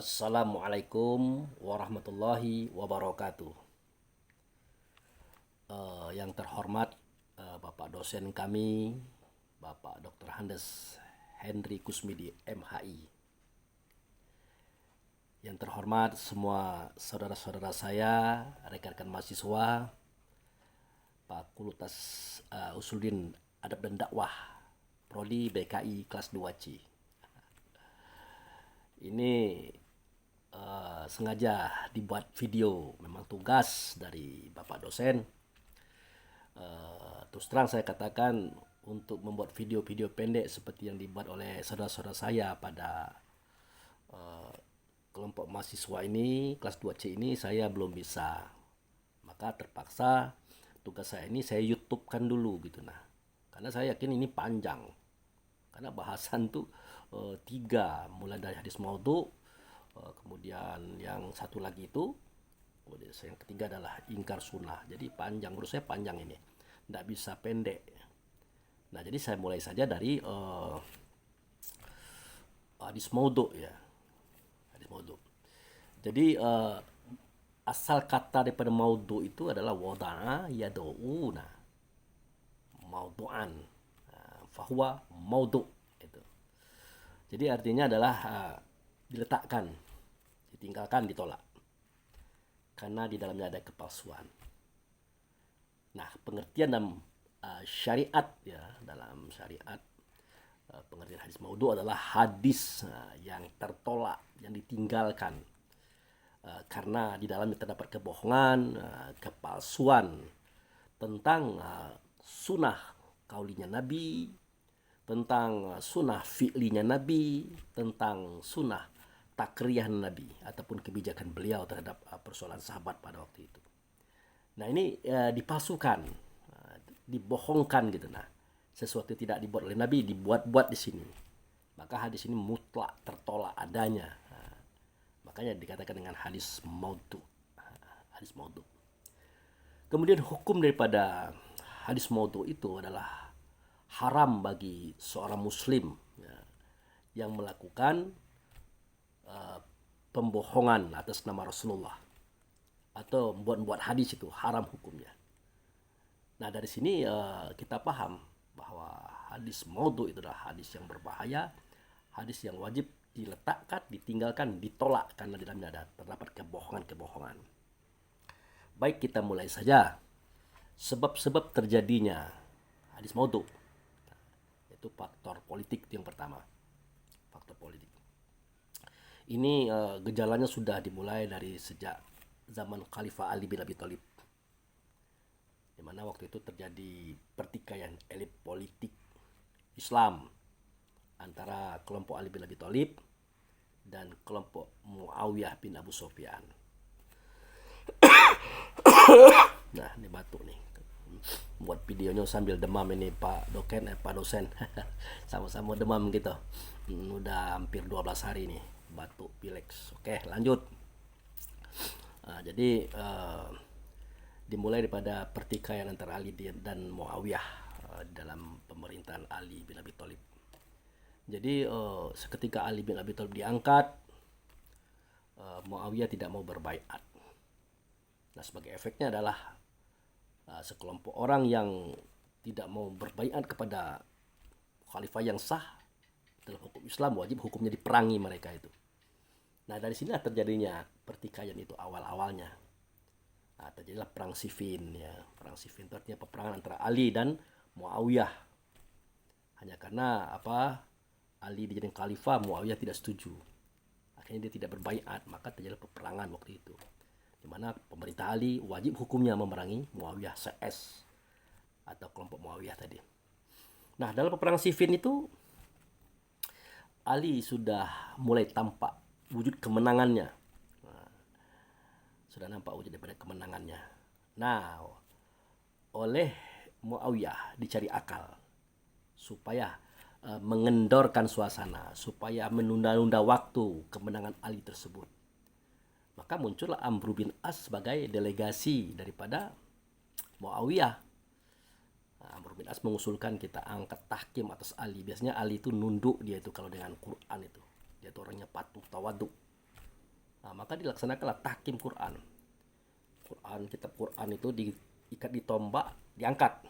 Assalamualaikum warahmatullahi wabarakatuh. Yang terhormat Bapak dosen kami, Bapak Dr. Handes Henry Kusmidi MHI. Yang terhormat semua saudara-saudara saya, rekan-rekan mahasiswa, Fakultas Usuluddin Adab dan Dakwah, Prodi BKI kelas 2C. Ini sengaja dibuat video, memang tugas dari Bapak dosen. Terus terang saya katakan, untuk membuat video-video pendek seperti yang dibuat oleh saudara-saudara saya pada kelompok mahasiswa ini, kelas 2C ini, saya belum bisa. Maka terpaksa tugas saya ini saya YouTube-kan dulu gitu. Nah, karena saya yakin ini panjang. Karena bahasan tuh tiga, mulai dari hadis maudhu, kemudian yang satu lagi itu, yang ketiga adalah ingkar sunnah. Jadi panjang, menurut saya panjang ini, tidak bisa pendek. Nah, jadi saya mulai saja dari hadis maudhu ya. Hadis maudhu. Jadi asal kata daripada maudhu itu adalah wada'a yad'una maudhu'an, fahuwa maudhu itu. Jadi artinya adalah diletakkan, ditinggalkan, ditolak, karena di dalamnya ada kepalsuan. Nah, pengertian dalam syariat ya, dalam syariat pengertian hadis maudhu adalah hadis yang tertolak, yang ditinggalkan, karena di dalamnya terdapat kebohongan, kepalsuan tentang sunnah kaulinya Nabi, tentang sunnah fi'linya Nabi, tentang sunnah takriyah Nabi, ataupun kebijakan beliau terhadap persoalan sahabat pada waktu itu. Nah, ini dipalsukan, dibohongkan gitu. Nah, sesuatu yang tidak dibuat oleh Nabi dibuat-buat di sini. Maka hadis ini mutlak tertolak adanya. Makanya dikatakan dengan hadis maudhu. Hadis maudhu. Kemudian hukum daripada hadis maudhu itu adalah haram bagi seorang muslim ya, yang melakukan pembohongan atas nama Rasulullah atau membuat hadis, itu haram hukumnya. Nah, dari sini kita paham bahwa hadis maudhu itu adalah hadis yang berbahaya, hadis yang wajib diletakkan, ditinggalkan, ditolak, karena di dalamnya ada terdapat kebohongan-kebohongan. Baik, kita mulai saja sebab-sebab terjadinya hadis maudhu. Itu faktor politik yang pertama. Faktor politik. Ini gejalanya sudah dimulai dari sejak zaman Khalifah Ali bin Abi Thalib, di mana waktu itu terjadi pertikaian elit politik Islam antara kelompok Ali bin Abi Thalib dan kelompok Muawiyah bin Abu Sufyan. Nah, ini batuk nih. Buat videonya sambil demam ini Pak dosen. Sama-sama demam gitu. Udah hampir 12 hari nih batuk pilek. Oke, lanjut. Jadi dimulai daripada pertikaian antara Ali dan Muawiyah dalam pemerintahan Ali bin Abi Thalib. Jadi seketika Ali bin Abi Thalib diangkat, Muawiyah tidak mau berbaiat. Nah, sebagai efeknya adalah sekelompok orang yang tidak mau berbaiat kepada khalifah yang sah dalam hukum Islam, wajib hukumnya diperangi mereka itu. Nah, dari sinilah terjadinya pertikaian itu awal-awalnya. Nah, terjadilah perang Siffin ya. Perang Siffin itu artinya peperangan antara Ali dan Muawiyah. Hanya karena Ali dijadikan khalifah, Muawiyah tidak setuju. Akhirnya dia tidak berbaiat, maka terjadi peperangan waktu itu, di mana pemerintah Ali wajib hukumnya memerangi Muawiyah CS atau kelompok Muawiyah tadi. Nah, dalam peperangan Siffin itu Ali sudah mulai tampak wujud kemenangannya. Sudah nampak wujud daripada kemenangannya. Nah, oleh Muawiyah dicari akal supaya mengendorkan suasana, supaya menunda-nunda waktu kemenangan Ali tersebut. Maka muncullah Amr bin As sebagai delegasi daripada Muawiyah. Amr bin As mengusulkan kita angkat tahkim atas Ali. Biasanya Ali itu nunduk, dia itu kalau dengan Quran itu. Dia itu orangnya patuh, tawaduk. Nah, maka dilaksanakanlah tahkim Quran. Kitab Quran itu diikat di tombak, diangkat.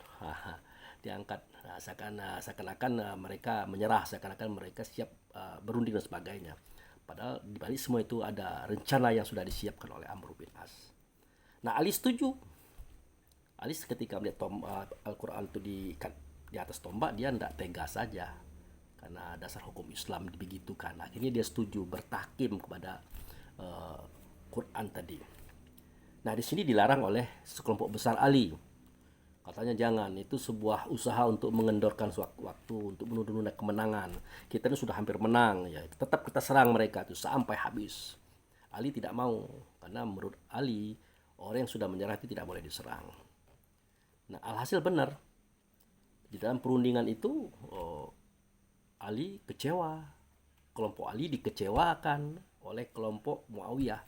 Diangkat. Nah, seakan-akan mereka menyerah, seakan-akan mereka siap berunding dan sebagainya. Padahal di balik semua itu ada rencana yang sudah disiapkan oleh Amr bin As. Nah, Ali setuju. Ali ketika melihat Al-Quran itu diikat di atas tombak, dia tidak tegas saja karena dasar hukum Islam dibegitukan. Akhirnya dia setuju bertahkim kepada Quran tadi. Nah, di sini dilarang oleh sekelompok besar Ali. Katanya jangan, itu sebuah usaha untuk mengendorkan waktu, untuk menunda-nunda kemenangan. Kita ini sudah hampir menang, ya tetap kita serang mereka itu sampai habis. Ali tidak mau, karena menurut Ali orang yang sudah menyerah itu tidak boleh diserang. Nah, alhasil benar. Di dalam perundingan itu Ali kecewa. Kelompok Ali dikecewakan oleh kelompok Muawiyah.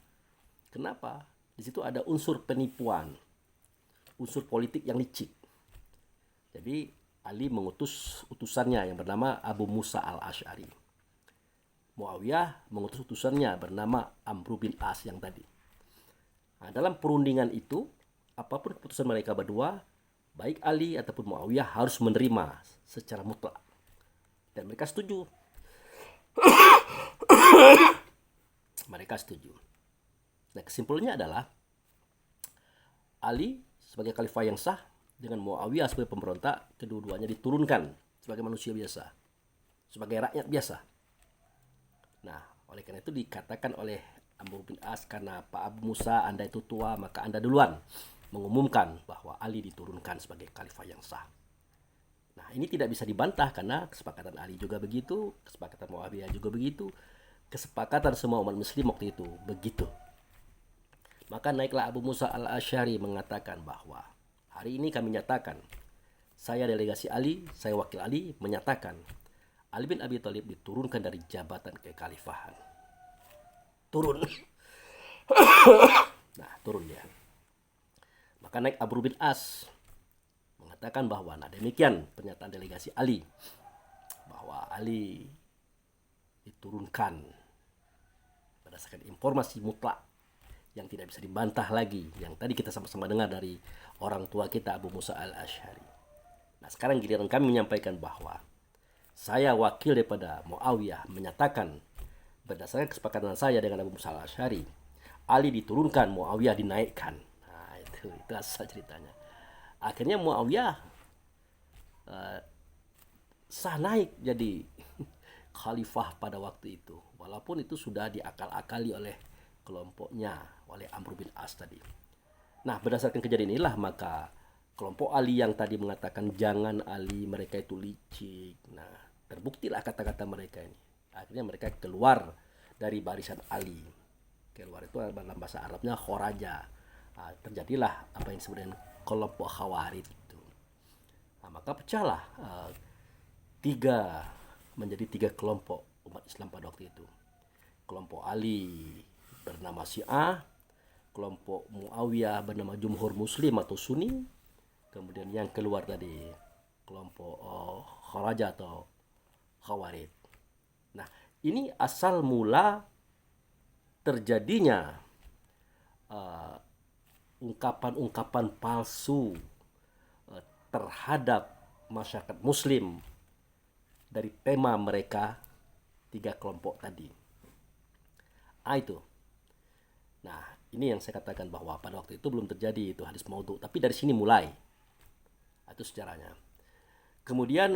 Kenapa? Di situ ada unsur penipuan, unsur politik yang licik. Jadi Ali mengutus utusannya yang bernama Abu Musa al-Asy'ari. Muawiyah mengutus utusannya bernama Amr bin As yang tadi. Nah, dalam perundingan itu, apapun keputusan mereka berdua, baik Ali ataupun Muawiyah harus menerima secara mutlak. Dan mereka setuju. Mereka setuju. Nah, kesimpulannya adalah Ali sebagai khalifah yang sah dengan Muawiyah sebagai pemberontak, kedua-duanya diturunkan sebagai manusia biasa, sebagai rakyat biasa. Nah, oleh karena itu dikatakan oleh Amr bin As, karena Pak Abu Musa, Anda itu tua, maka Anda duluan mengumumkan bahwa Ali diturunkan sebagai khalifah yang sah. Nah, ini tidak bisa dibantah karena kesepakatan Ali juga begitu, kesepakatan Muawiyah juga begitu, kesepakatan semua umat muslim waktu itu begitu. Maka naiklah Abu Musa al-Asy'ari mengatakan bahwa hari ini kami nyatakan, saya delegasi Ali, saya wakil Ali, menyatakan Ali bin Abi Thalib diturunkan dari jabatan kekhalifahan. Turun. Nah, turun dia. Maka naik Amr bin As mengatakan bahwa nah demikian pernyataan delegasi Ali, bahwa Ali diturunkan berdasarkan informasi mutlak yang tidak bisa dibantah lagi, yang tadi kita sama-sama dengar dari orang tua kita Abu Musa al-Asy'ari. Nah, sekarang giliran kami menyampaikan bahwa saya wakil daripada Muawiyah menyatakan berdasarkan kesepakatan saya dengan Abu Musa al-Asy'ari, Ali diturunkan, Muawiyah dinaikkan. Nah, itu asal ceritanya. Akhirnya Muawiyah sah naik jadi khalifah pada waktu itu, walaupun itu sudah diakal-akali oleh kelompoknya, oleh Amr bin As tadi. Nah, berdasarkan kejadian inilah maka kelompok Ali yang tadi mengatakan jangan Ali, mereka itu licik. Nah, terbuktilah kata-kata mereka ini. Akhirnya mereka keluar dari barisan Ali. Keluar itu dalam bahasa Arabnya khoraja. Nah, terjadilah apa yang disebut dengan kelompok Khawarij itu. Nah, maka pecahlah menjadi tiga kelompok umat Islam pada waktu itu. Kelompok Ali bernama Syiah, kelompok Muawiyah bernama Jumhur Muslim atau Sunni, kemudian yang keluar tadi kelompok Khawarij atau Khawarij. Nah, ini asal mula terjadinya ungkapan-ungkapan palsu terhadap masyarakat Muslim dari tema mereka tiga kelompok tadi. Itu. Nah, ini yang saya katakan bahwa pada waktu itu belum terjadi itu hadis maudhu, tapi dari sini mulai. Itu sejarahnya. Kemudian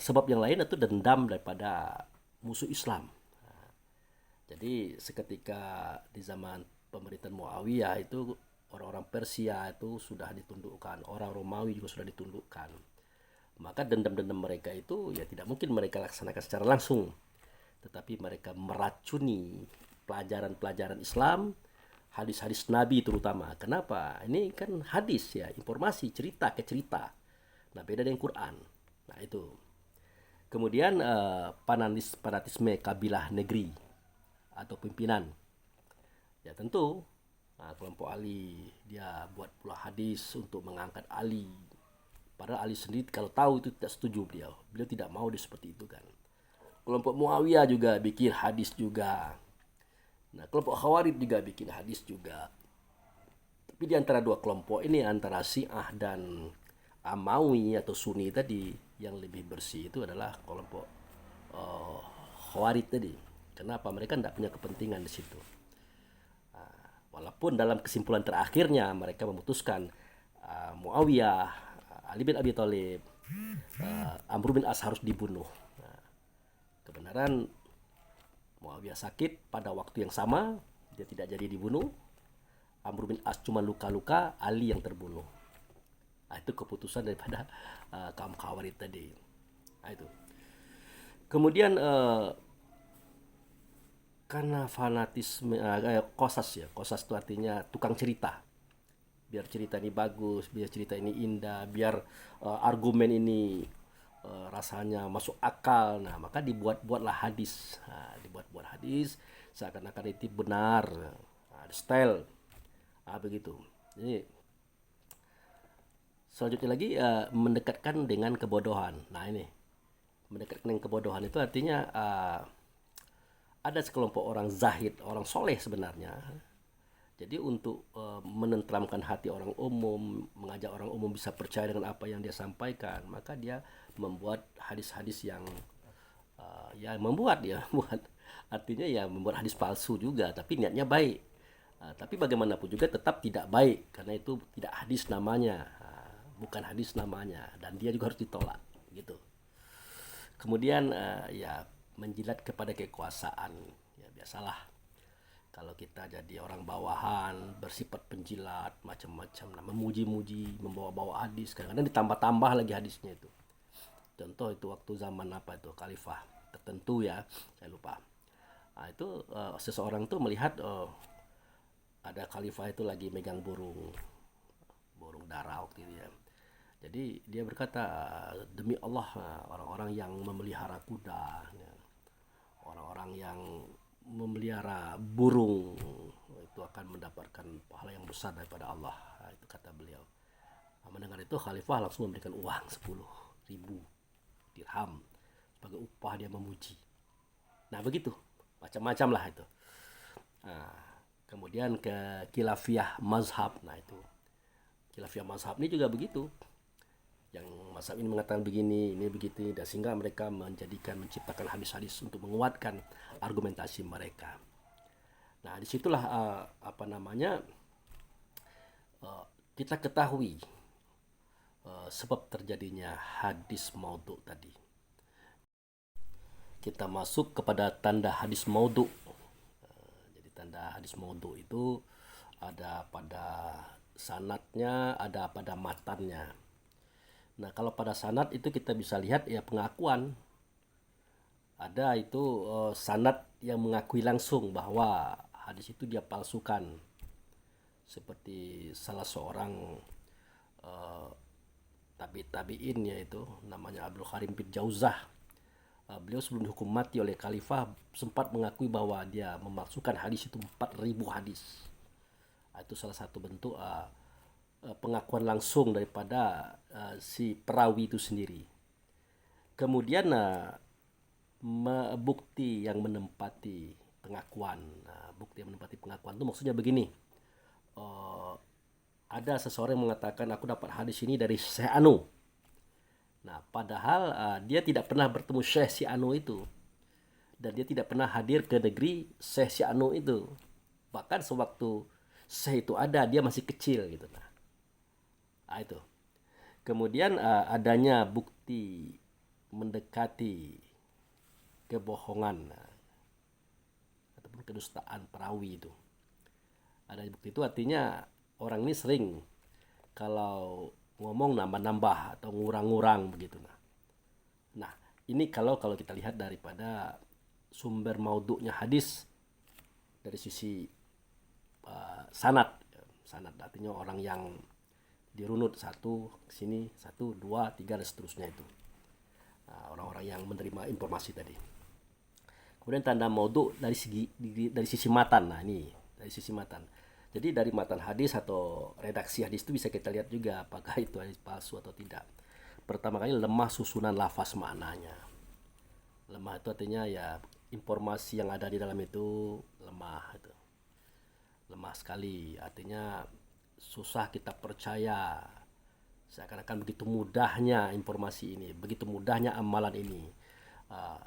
sebab yang lain itu dendam daripada musuh Islam. Nah, jadi seketika di zaman pemerintahan Muawiyah itu orang-orang Persia itu sudah ditundukkan, orang Romawi juga sudah ditundukkan. Maka dendam-dendam mereka itu ya tidak mungkin mereka laksanakan secara langsung, tetapi mereka meracuni pelajaran-pelajaran Islam, hadis-hadis Nabi terutama. Kenapa? Ini kan hadis ya, informasi, cerita ke cerita. Nah, beda dengan Quran. Nah, itu. Kemudian fanatisme kabilah negeri atau pimpinan. Ya tentu kelompok Ali dia buat pula hadis untuk mengangkat Ali. Padahal Ali sendiri kalau tahu itu tidak setuju beliau. Beliau tidak mau dia seperti itu kan. Kelompok Muawiyah juga bikin hadis juga. Nah, kelompok Khawarij juga bikin hadis juga. Tapi di antara dua kelompok ini, antara Syiah dan Amawi atau Sunni tadi, yang lebih bersih itu adalah kelompok uh, Khawarij tadi. Kenapa? Mereka tidak punya kepentingan di situ. Walaupun dalam kesimpulan terakhirnya mereka memutuskan Muawiyah, Ali bin Abi Thalib, Amr bin As harus dibunuh. Nah, kebenaran Muawiyah sakit pada waktu yang sama, dia tidak jadi dibunuh. Amr bin As cuma luka-luka, Ali yang terbunuh. Nah, itu keputusan daripada kaum Khawarij tadi. Nah, itu. Kemudian karena fanatisme kosas ya, kosas itu artinya tukang cerita, biar cerita ini bagus, biar cerita ini indah, biar argumen ini rasanya masuk akal. Nah, maka dibuat-buatlah hadis. Nah, dibuat-buat hadis seakan-akan itu benar. Nah, style begitu. Jadi selanjutnya lagi mendekatkan dengan kebodohan. Nah, ini mendekatkan dengan kebodohan itu artinya ada sekelompok orang zahid, orang soleh sebenarnya. Jadi untuk menenteramkan hati orang umum, mengajak orang umum bisa percaya dengan apa yang dia sampaikan, maka dia membuat hadis-hadis yang ya membuat artinya ya membuat hadis palsu juga, tapi niatnya baik. Tapi bagaimanapun juga tetap tidak baik karena itu tidak hadis namanya, bukan hadis namanya, dan dia juga harus ditolak gitu. Kemudian ya menjilat kepada kekuasaan, ya biasalah kalau kita jadi orang bawahan bersifat penjilat macam-macam, nah, memuji-muji, membawa-bawa hadis, kadang-kadang ditambah-tambah lagi hadisnya itu. Contoh itu waktu zaman apa itu khalifah tertentu ya, saya lupa. Nah, itu seseorang tuh melihat ada khalifah itu lagi megang burung dara waktu itu ya. Jadi dia berkata, demi Allah orang-orang yang memelihara kuda, orang-orang yang memelihara burung itu akan mendapatkan pahala yang besar daripada Allah. Nah, itu kata beliau. Nah, mendengar itu khalifah langsung memberikan uang 10.000 dirham sebagai upah dia memuji. Nah begitu, macam-macam lah itu. Nah, kemudian ke khilafiyah mazhab. Nah itu khilafiyah mazhab ini juga begitu. Yang mazhab ini mengatakan begini, ini begitu, dan sehingga mereka menciptakan hadis-hadis untuk menguatkan argumentasi mereka. Nah disitulah kita ketahui sebab terjadinya hadis maudhu tadi. Kita masuk kepada tanda hadis maudhu. Jadi tanda hadis maudhu itu ada pada sanadnya, ada pada matannya. Nah, kalau pada sanad itu kita bisa lihat ya pengakuan. Ada itu sanad yang mengakui langsung bahwa hadis itu dia palsukan. Seperti salah seorang tabi'in yaitu namanya Abdul Karim bin Jauzah. Beliau sebelum dihukum mati oleh khalifah sempat mengakui bahwa dia memalsukan hadis itu 4.000 hadis. Itu salah satu bentuk pengakuan langsung daripada si perawi itu sendiri. Kemudian bukti yang menempati pengakuan. Bukti yang menempati pengakuan itu maksudnya begini. Ada seseorang yang mengatakan aku dapat hadis ini dari Syekh Anu. Nah, padahal dia tidak pernah bertemu Syekh si Anu itu. Dan dia tidak pernah hadir ke negeri Syekh si Anu itu. Bahkan sewaktu Syekh itu ada, dia masih kecil gitu. Nah, itu. Kemudian adanya bukti mendekati kebohongan ataupun kedustaan perawi itu. Ada bukti itu artinya orang ini sering kalau ngomong nambah-nambah atau ngurang-ngurang begitu. Nah, ini kalau kita lihat daripada sumber maudhu'nya hadis dari sisi sanad. Sanad artinya orang yang dirunut satu sini, satu, dua, tiga dan seterusnya itu. Orang-orang yang menerima informasi tadi. Kemudian tanda maudhu dari sisi matan. Nah, ini dari sisi matan. Jadi dari matan hadis atau redaksi hadis itu bisa kita lihat juga apakah itu hadis palsu atau tidak. Pertama kali lemah susunan lafaz maknanya. Lemah itu artinya ya informasi yang ada di dalam itu lemah itu. Lemah sekali. Artinya susah kita percaya. Seakan-akan begitu mudahnya informasi ini, begitu mudahnya amalan ini. Uh,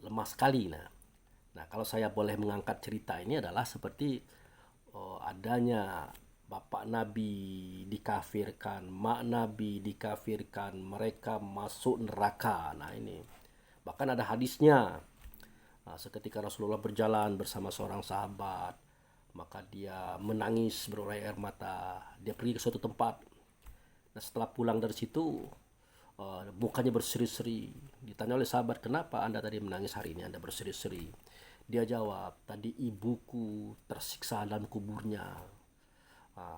Lemah sekali. Nah, kalau saya boleh mengangkat cerita ini adalah seperti adanya bapak Nabi dikafirkan, mak Nabi dikafirkan, mereka masuk neraka. Nah ini, bahkan ada hadisnya. Nah, seketika Rasulullah berjalan bersama seorang sahabat, maka dia menangis berurai air mata. Dia pergi ke suatu tempat. Nah, setelah pulang dari situ, mukanya berseri-seri. Ditanya oleh sahabat, kenapa Anda tadi menangis hari ini, Anda berseri-seri? Dia jawab, tadi ibuku tersiksa dalam kuburnya.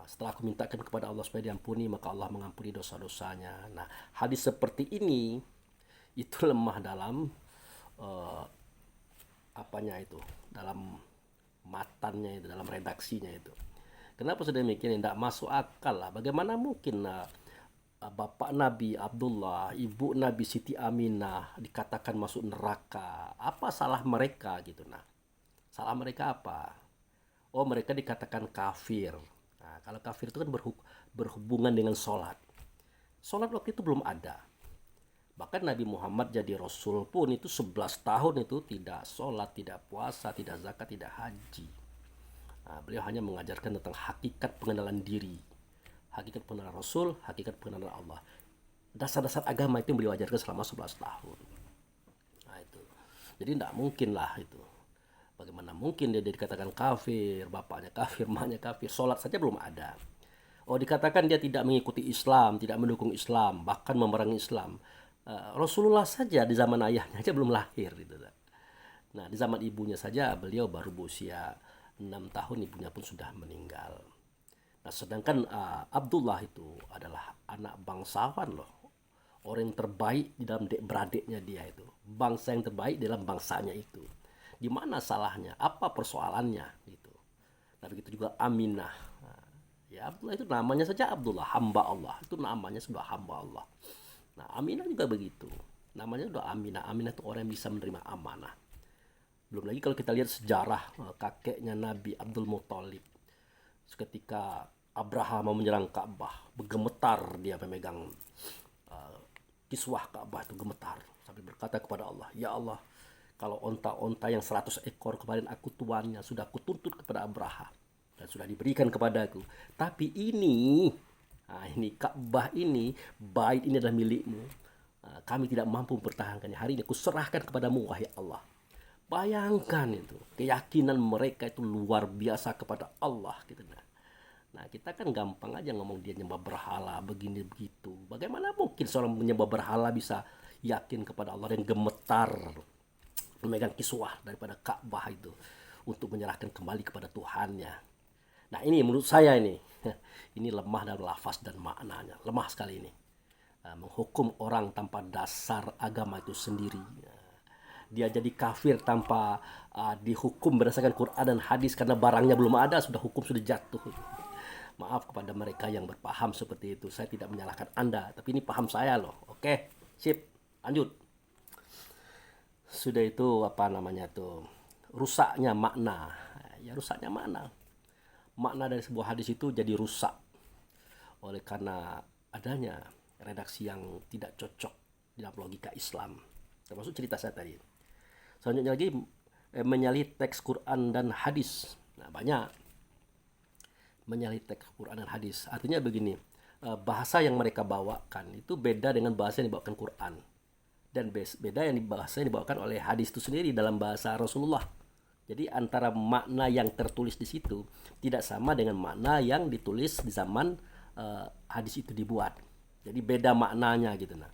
Setelah aku mintakan kepada Allah supaya diampuni, maka Allah mengampuni dosa-dosanya. Nah, hadis seperti ini itu lemah dalam apanya itu, dalam matannya itu, dalam redaksinya itu. Kenapa sudah demikian? Tidak masuk akal lah. Bagaimana mungkin bapak Nabi Abdullah, ibu Nabi Siti Aminah dikatakan masuk neraka? Apa salah mereka gitu? Nah, salah mereka apa? Oh, mereka dikatakan kafir. Nah, kalau kafir itu kan berhubungan dengan sholat. Sholat waktu itu belum ada. Bahkan Nabi Muhammad jadi Rasul pun itu 11 tahun itu tidak sholat, tidak puasa, tidak zakat, tidak haji. Nah, beliau hanya mengajarkan tentang hakikat pengenalan diri, hakikat pengenalan Rasul, hakikat pengenalan Allah. Dasar-dasar agama itu yang beliau ajarkan selama 11 tahun. Nah itu. Jadi tidak mungkin lah itu. Bagaimana mungkin dia dikatakan kafir, bapaknya kafir, maknya kafir, sholat saja belum ada. Oh, dikatakan dia tidak mengikuti Islam, tidak mendukung Islam, bahkan memerangi Islam. Rasulullah saja di zaman ayahnya aja belum lahir gitu. Nah, di zaman ibunya saja beliau baru berusia 6 tahun, ibunya pun sudah meninggal. Nah, sedangkan Abdullah itu adalah anak bangsawan loh. Orang yang terbaik di dalam beradiknya dia itu. Bangsa yang terbaik dalam bangsanya itu. Di mana salahnya? Apa persoalannya gitu. Nah, begitu juga Aminah. Nah, ya Abdullah itu namanya saja Abdullah, hamba Allah. Itu namanya sudah hamba Allah. Nah, Aminah juga begitu. Namanya sudah Aminah. Aminah itu orang yang bisa menerima amanah. Belum lagi kalau kita lihat sejarah kakeknya Nabi Abdul Muthalib. Ketika Abraha mau menyerang Ka'bah, bergemetar dia memegang kiswah Ka'bah itu gemetar sambil berkata kepada Allah, ya Allah, kalau onta-onta yang 100 ekor kemarin aku tuannya sudah aku tuntut kepada Abraha dan sudah diberikan kepadaku. Tapi ini Ka'bah ini, bait ini adalah milikmu. Kami tidak mampu mempertahankannya. Hari ini aku serahkan kepadamu, wahai Allah. Bayangkan itu, keyakinan mereka itu luar biasa kepada Allah gitu. Nah, kita kan gampang aja ngomong dia nyembah berhala begini begitu. Bagaimana mungkin seorang menyembah berhala bisa yakin kepada Allah dan gemetar memegang kiswah daripada Ka'bah itu untuk menyerahkan kembali kepada Tuhannya. Nah, ini menurut saya ini lemah dalam lafaz dan maknanya, lemah sekali ini. Menghukum orang tanpa dasar agama itu sendiri. Dia jadi kafir tanpa dihukum berdasarkan Quran dan hadis karena barangnya belum ada, sudah hukum sudah jatuh. Maaf kepada mereka yang berpaham seperti itu. Saya tidak menyalahkan Anda, tapi ini paham saya loh. Oke, sip, lanjut. Sudah itu apa namanya tuh? Rusaknya makna. Ya rusaknya makna. Makna dari sebuah hadis itu jadi rusak oleh karena adanya redaksi yang tidak cocok dalam logika Islam. Termasuk cerita saya tadi. Selanjutnya lagi menyalip teks Quran dan hadis. Nah, banyak menyalip teks Quran dan hadis. Artinya begini, bahasa yang mereka bawakan itu beda dengan bahasa yang dibawakan Quran. Dan beda yang bahasa yang dibawakan oleh hadis itu sendiri dalam bahasa Rasulullah. Jadi antara makna yang tertulis di situ tidak sama dengan makna yang ditulis di zaman hadis itu dibuat. Jadi beda maknanya gitu. Nah,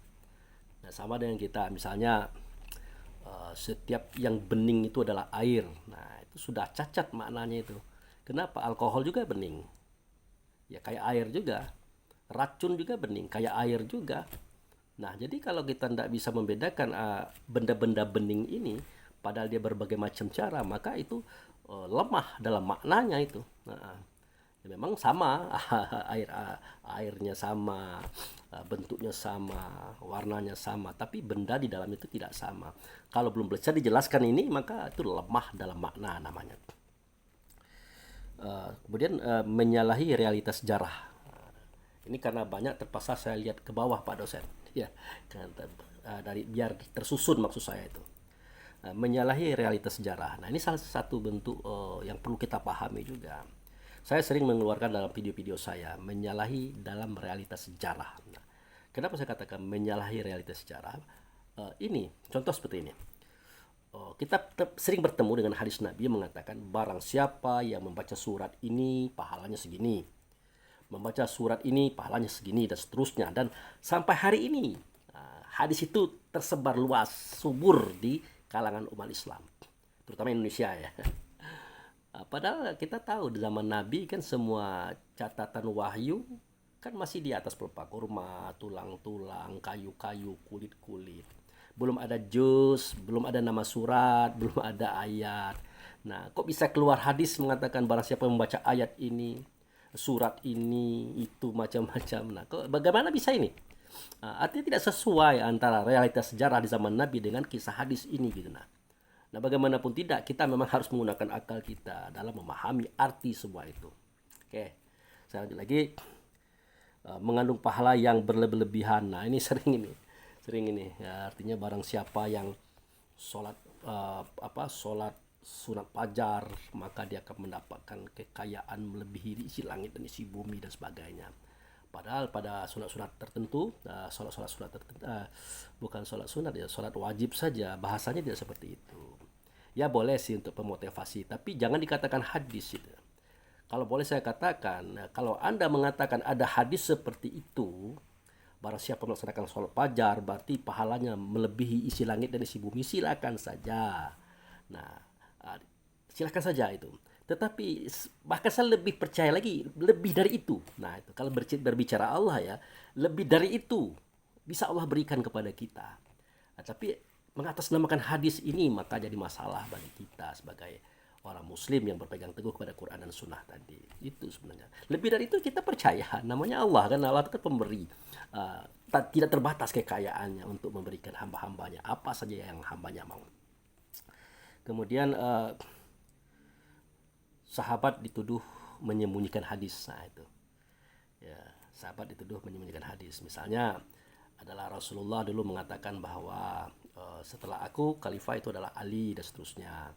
sama dengan kita misalnya setiap yang bening itu adalah air. Nah, itu sudah cacat maknanya itu. Kenapa? Alkohol juga bening. Ya kayak air juga. Racun juga bening, kayak air juga. Nah, jadi kalau kita tidak bisa membedakan benda-benda bening ini, padahal dia berbagai macam cara, maka itu lemah dalam maknanya itu. Nah, Ya, memang sama, airnya sama, bentuknya sama, warnanya sama, tapi benda di dalam itu tidak sama. Kalau belum bisa dijelaskan ini, maka itu lemah dalam makna namanya. Kemudian menyalahi realitas sejarah. Ini karena banyak terpaksa saya lihat ke bawah Pak dosen, ya, dari biar tersusun maksud saya itu. Menyalahi realitas sejarah. Nah, ini salah satu bentuk yang perlu kita pahami juga. Saya sering mengeluarkan dalam video-video saya menyalahi dalam realitas sejarah. Nah, kenapa saya katakan menyalahi realitas sejarah? Ini contoh seperti ini. Kita sering bertemu dengan hadis Nabi yang mengatakan barang siapa yang membaca surat ini pahalanya segini, membaca surat ini pahalanya segini dan seterusnya, dan sampai hari ini hadis itu tersebar luas subur di kalangan umat Islam, terutama Indonesia ya. Padahal kita tahu di zaman Nabi kan semua catatan wahyu kan masih di atas pelepah kurma, tulang-tulang, kayu-kayu, kulit-kulit. Belum ada juz, belum ada nama surat, belum ada ayat. Nah, kok bisa keluar hadis mengatakan barang siapa yang membaca ayat ini, surat ini, itu macam-macam. Nah, kok bagaimana bisa ini? Artinya tidak sesuai antara realitas sejarah di zaman Nabi dengan kisah hadis ini gitu. Nah, bagaimanapun tidak, kita memang harus menggunakan akal kita dalam memahami arti semua itu. Oke, saya lanjut lagi. Mengandung pahala yang berlebihan. Nah, ini sering ini ya, artinya barang siapa yang sholat sholat sunat fajar, maka dia akan mendapatkan kekayaan melebihi isi langit dan isi bumi dan sebagainya. Padahal pada sunat-sunat tertentu, sholat-sholat sunat tertentu, bukan sholat sunat ya, sholat wajib saja, bahasanya tidak seperti itu. Ya boleh sih untuk pemotivasi, tapi jangan dikatakan hadis itu. Kalau boleh saya katakan, kalau Anda mengatakan ada hadis seperti itu, barang siapa melaksanakan sholat fajar, berarti pahalanya melebihi isi langit dan isi bumi, silakan saja. Nah, silakan saja itu. Tetapi bahkan saya lebih percaya lagi, lebih dari itu. Nah, itu kalau berbicara Allah ya, lebih dari itu bisa Allah berikan kepada kita. Nah, tapi mengatasnamakan hadis ini maka jadi masalah bagi kita sebagai orang muslim yang berpegang teguh kepada Quran dan Sunnah tadi. Itu sebenarnya. Lebih dari itu kita percaya namanya Allah, kan Allah itu kan pemberi. Tidak terbatas kekayaannya untuk memberikan hamba-hambanya apa saja yang hambanya mau. Kemudian sahabat dituduh menyembunyikan hadis. Nah itu ya, sahabat dituduh menyembunyikan hadis. Misalnya adalah Rasulullah dulu mengatakan bahwa setelah aku khalifah itu adalah Ali dan seterusnya.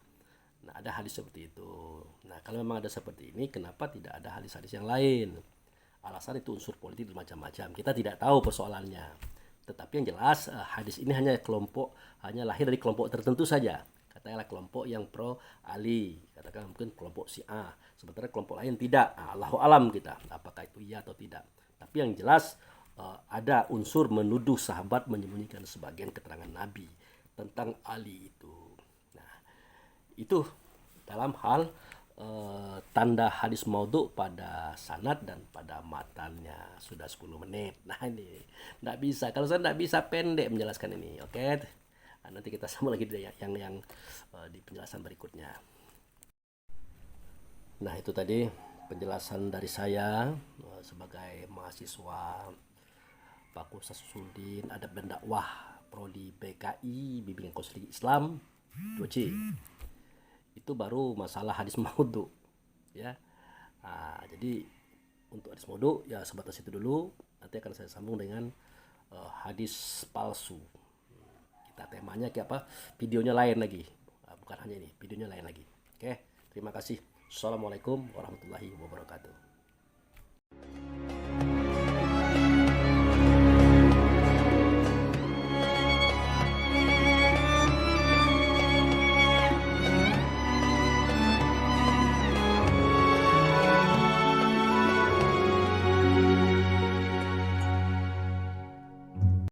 Nah, ada hadis seperti itu. Nah, kalau memang ada seperti ini, kenapa tidak ada hadis-hadis yang lain? Alasan itu unsur politik macam-macam. Kita tidak tahu persoalannya. Tetapi yang jelas hadis ini hanya lahir dari kelompok tertentu saja. Katakanlah kelompok yang pro Ali, katakan mungkin kelompok si A. Sementara kelompok lain tidak. Allahu alam kita, apakah itu iya atau tidak. Tapi yang jelas ada unsur menuduh sahabat menyembunyikan sebagian keterangan Nabi tentang Ali itu. Itu dalam hal tanda hadis maudhu pada sanad dan pada matannya. Sudah 10 menit. Nah ini tidak bisa, kalau saya tidak bisa pendek menjelaskan ini. Oke, nah, nanti kita sambung lagi yang di penjelasan berikutnya. Nah itu tadi penjelasan dari saya sebagai mahasiswa Fakultas Usuluddin Adab dan Dakwah Prodi BKI Bimbingan Konseling Islam 2C. Itu baru masalah hadis maudhu ya. Jadi untuk hadis maudhu ya sebatas itu dulu. Nanti akan saya sambung dengan hadis palsu. Kita temanya kayak apa, videonya lain lagi, bukan hanya ini, videonya lain lagi. Oke, terima kasih. Assalamualaikum warahmatullahi wabarakatuh.